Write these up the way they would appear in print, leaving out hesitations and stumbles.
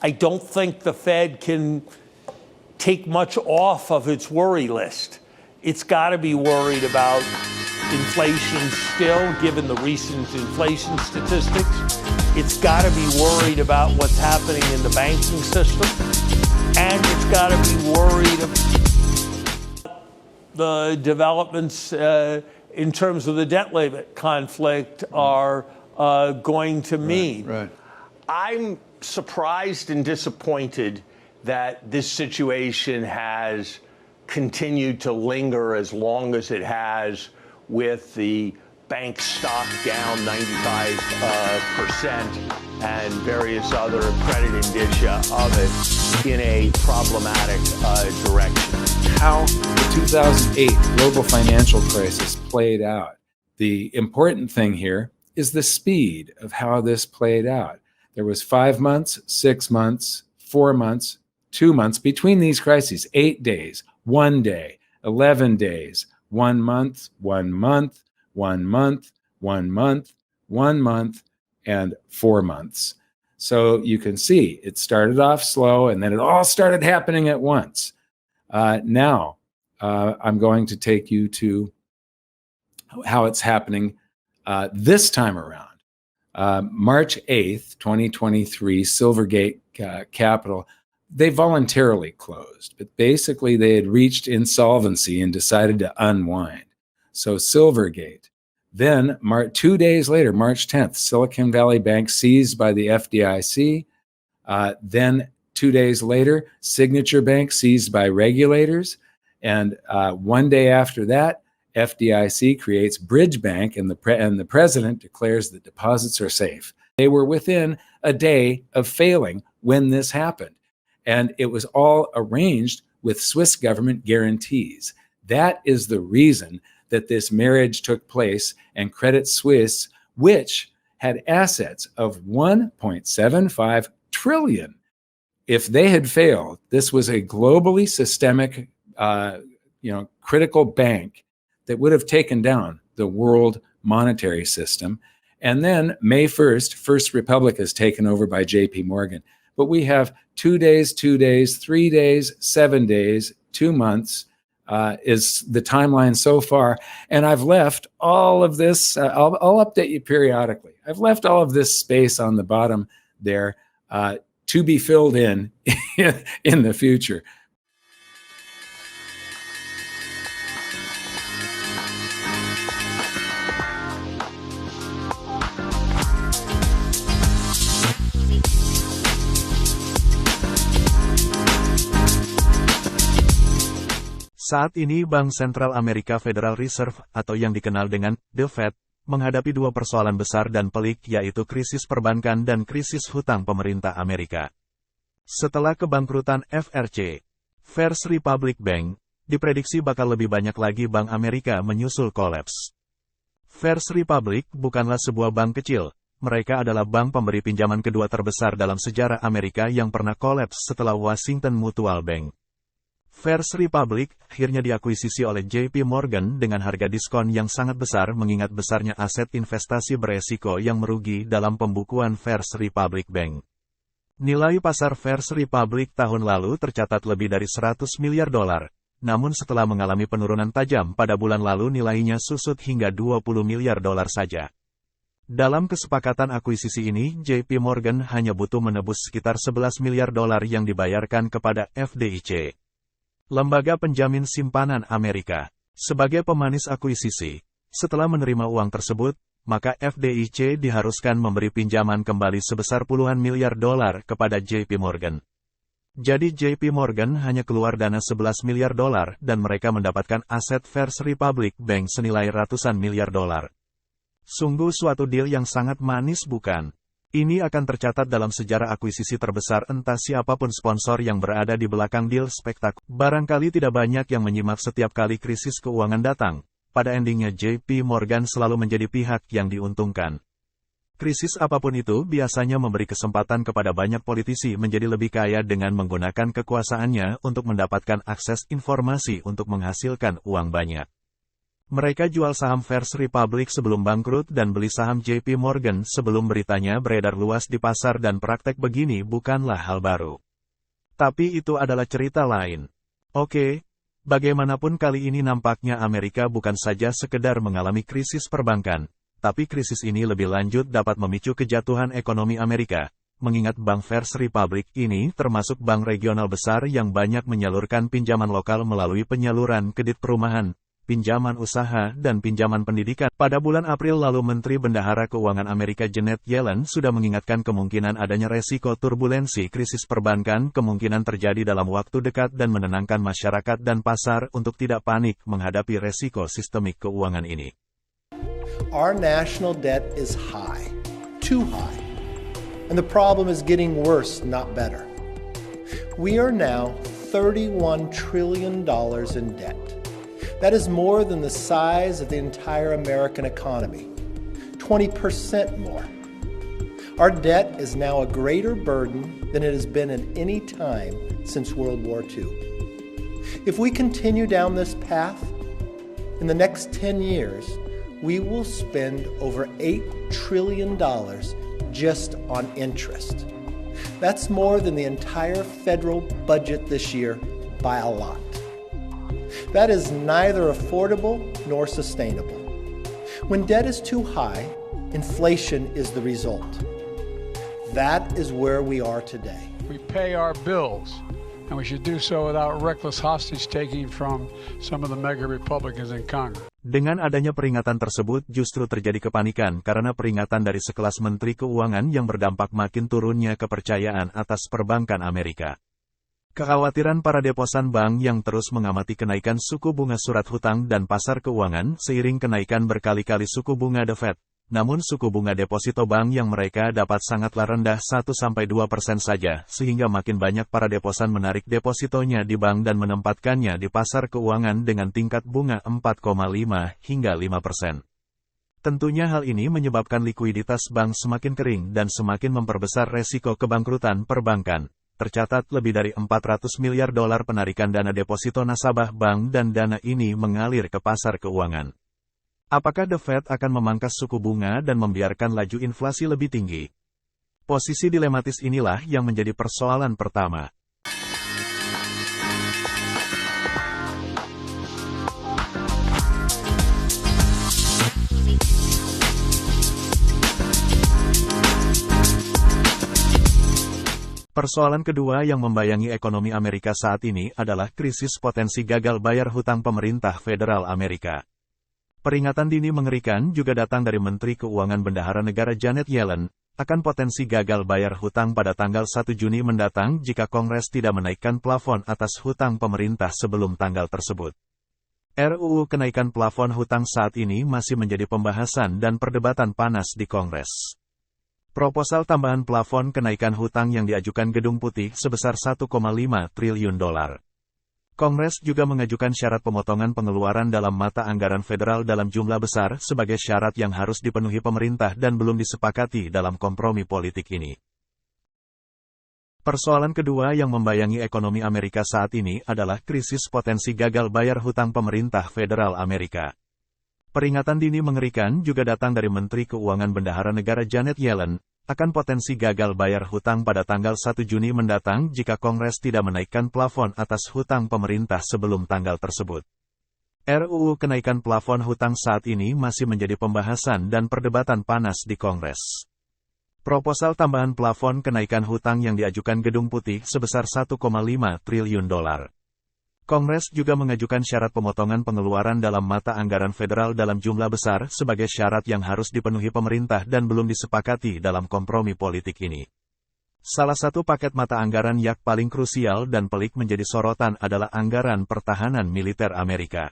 I don't think the Fed can take much off of its worry list. It's got to be worried about inflation still, given the recent inflation statistics. It's got to be worried about what's happening in the banking system. And it's got to be worried about the developments in terms of the debt limit conflict are going to mean. Right. I'm surprised and disappointed that this situation has continued to linger as long as it has, with the bank stock down 95% and various other credit indicia of it in a problematic direction. How the 2008 global financial crisis played out. The important thing here is the speed of how this played out. There was 5 months, 6 months, 4 months, 2 months between these crises, 8 days, 1 day, 11 days, 1 month, 1 month, 1 month, 1 month, 1 month, and 4 months. So you can see it started off slow and then it all started happening at once. Now, I'm going to take you to how it's happening this time around. March 8th, 2023, Silvergate Capital, they voluntarily closed, but basically they had reached insolvency and decided to unwind. So Silvergate. Then 2 days later, March 10th, Silicon Valley Bank seized by the FDIC. Then 2 days later, Signature Bank seized by regulators. And 1 day after that, FDIC creates Bridge Bank, and the president declares that deposits are safe. They were within a day of failing when this happened. And it was all arranged with Swiss government guarantees. That is the reason that this marriage took place, and Credit Suisse, which had assets of 1.75 trillion. If they had failed, this was a globally systemic, critical bank that would have taken down the world monetary system. And then May 1st, First Republic is taken over by JP Morgan. But we have 2 days, 2 days, 3 days, 7 days, 2 months is the timeline so far. And I've left all of this, I'll update you periodically. I've left all of this space on the bottom there to be filled in the future. Saat ini Bank Sentral Amerika Federal Reserve, atau yang dikenal dengan The Fed, menghadapi dua persoalan besar dan pelik, yaitu krisis perbankan dan krisis hutang pemerintah Amerika. Setelah kebangkrutan FRC, First Republic Bank, diprediksi bakal lebih banyak lagi bank Amerika menyusul kolaps. First Republic bukanlah sebuah bank kecil, mereka adalah bank pemberi pinjaman kedua terbesar dalam sejarah Amerika yang pernah kolaps setelah Washington Mutual Bank. First Republic akhirnya diakuisisi oleh JP Morgan dengan harga diskon yang sangat besar mengingat besarnya aset investasi beresiko yang merugi dalam pembukuan First Republic Bank. Nilai pasar First Republic tahun lalu tercatat lebih dari $100 miliar, namun setelah mengalami penurunan tajam pada bulan lalu nilainya susut hingga $20 miliar saja. Dalam kesepakatan akuisisi ini, JP Morgan hanya butuh menebus sekitar $11 miliar yang dibayarkan kepada FDIC. Lembaga Penjamin Simpanan Amerika. Sebagai pemanis akuisisi, setelah menerima uang tersebut, maka FDIC diharuskan memberi pinjaman kembali sebesar puluhan miliar dolar kepada JP Morgan. Jadi JP Morgan hanya keluar dana $11 miliar dan mereka mendapatkan aset First Republic Bank senilai ratusan miliar dolar. Sungguh suatu deal yang sangat manis, bukan? Ini akan tercatat dalam sejarah akuisisi terbesar entah siapapun sponsor yang berada di belakang deal spektakuler. Barangkali tidak banyak yang menyimak setiap kali krisis keuangan datang. Pada endingnya JP Morgan selalu menjadi pihak yang diuntungkan. Krisis apapun itu biasanya memberi kesempatan kepada banyak politisi menjadi lebih kaya dengan menggunakan kekuasaannya untuk mendapatkan akses informasi untuk menghasilkan uang banyak. Mereka jual saham First Republic sebelum bangkrut dan beli saham JP Morgan sebelum beritanya beredar luas di pasar dan praktek begini bukanlah hal baru. Tapi itu adalah cerita lain. Oke, bagaimanapun kali ini nampaknya Amerika bukan saja sekedar mengalami krisis perbankan, tapi krisis ini lebih lanjut dapat memicu kejatuhan ekonomi Amerika, mengingat Bank First Republic ini termasuk bank regional besar yang banyak menyalurkan pinjaman lokal melalui penyaluran kredit perumahan, pinjaman usaha, dan pinjaman pendidikan. Pada bulan April lalu Menteri Bendahara Keuangan Amerika Janet Yellen sudah mengingatkan kemungkinan adanya resiko turbulensi krisis perbankan kemungkinan terjadi dalam waktu dekat dan menenangkan masyarakat dan pasar untuk tidak panik menghadapi resiko sistemik keuangan ini. Our national debt is high, too high, and the problem is getting worse, not better. We are now $31 trillion in debt. That is more than the size of the entire American economy, 20% more. Our debt is now a greater burden than it has been at any time since World War II. If we continue down this path, in the next 10 years, we will spend over $8 trillion just on interest. That's more than the entire federal budget this year by a lot. That is neither affordable nor sustainable. When debt is too high, inflation is the result. That is where we are today. We pay our bills, and we should do so without reckless hostage-taking from some of the mega Republicans in Congress. Dengan adanya peringatan tersebut justru terjadi kepanikan karena peringatan dari sekelas Menteri Keuangan yang berdampak makin turunnya kepercayaan atas perbankan Amerika. Kekhawatiran para deposan bank yang terus mengamati kenaikan suku bunga surat hutang dan pasar keuangan seiring kenaikan berkali-kali suku bunga The Fed. Namun suku bunga deposito bank yang mereka dapat sangatlah rendah 1-2% saja, sehingga makin banyak para deposan menarik depositonya di bank dan menempatkannya di pasar keuangan dengan tingkat bunga 4,5 hingga 5%. Tentunya hal ini menyebabkan likuiditas bank semakin kering dan semakin memperbesar resiko kebangkrutan perbankan. Tercatat lebih dari $400 miliar penarikan dana deposito nasabah bank dan dana ini mengalir ke pasar keuangan. Apakah The Fed akan memangkas suku bunga dan membiarkan laju inflasi lebih tinggi? Posisi dilematis inilah yang menjadi persoalan pertama. Persoalan kedua yang membayangi ekonomi Amerika saat ini adalah krisis potensi gagal bayar hutang pemerintah federal Amerika. Peringatan dini mengerikan juga datang dari Menteri Keuangan Bendahara Negara Janet Yellen, akan potensi gagal bayar hutang pada tanggal 1 Juni mendatang jika Kongres tidak menaikkan plafon atas hutang pemerintah sebelum tanggal tersebut. RUU kenaikan plafon hutang saat ini masih menjadi pembahasan dan perdebatan panas di Kongres. Proposal tambahan plafon kenaikan hutang yang diajukan Gedung Putih sebesar $1,5 triliun. Kongres juga mengajukan syarat pemotongan pengeluaran dalam mata anggaran federal dalam jumlah besar sebagai syarat yang harus dipenuhi pemerintah dan belum disepakati dalam kompromi politik ini. Persoalan kedua yang membayangi ekonomi Amerika saat ini adalah krisis potensi gagal bayar hutang pemerintah federal Amerika. Peringatan dini mengerikan juga datang dari Menteri Keuangan Bendahara Negara Janet Yellen, akan potensi gagal bayar hutang pada tanggal 1 Juni mendatang jika Kongres tidak menaikkan plafon atas hutang pemerintah sebelum tanggal tersebut. RUU kenaikan plafon hutang saat ini masih menjadi pembahasan dan perdebatan panas di Kongres. Proposal tambahan plafon kenaikan hutang yang diajukan Gedung Putih sebesar $1,5 triliun. Kongres juga mengajukan syarat pemotongan pengeluaran dalam mata anggaran federal dalam jumlah besar sebagai syarat yang harus dipenuhi pemerintah dan belum disepakati dalam kompromi politik ini. Salah satu paket mata anggaran yang paling krusial dan pelik menjadi sorotan adalah anggaran pertahanan militer Amerika.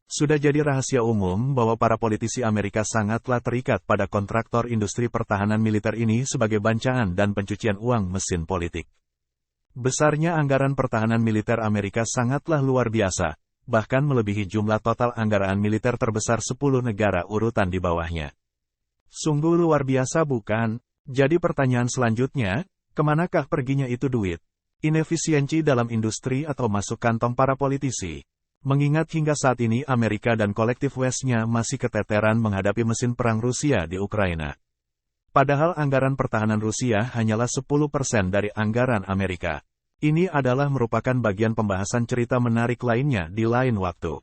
Sudah jadi rahasia umum bahwa para politisi Amerika sangatlah terikat pada kontraktor industri pertahanan militer ini sebagai bancaan dan pencucian uang mesin politik. Besarnya anggaran pertahanan militer Amerika sangatlah luar biasa, bahkan melebihi jumlah total anggaran militer terbesar 10 negara urutan di bawahnya. Sungguh luar biasa bukan? Jadi pertanyaan selanjutnya, kemanakah perginya itu duit? Inefisiensi dalam industri atau masuk kantong para politisi? Mengingat hingga saat ini Amerika dan kolektif West-nya masih keteteran menghadapi mesin perang Rusia di Ukraina. Padahal anggaran pertahanan Rusia hanyalah 10% dari anggaran Amerika. Ini adalah merupakan bagian pembahasan cerita menarik lainnya di lain waktu.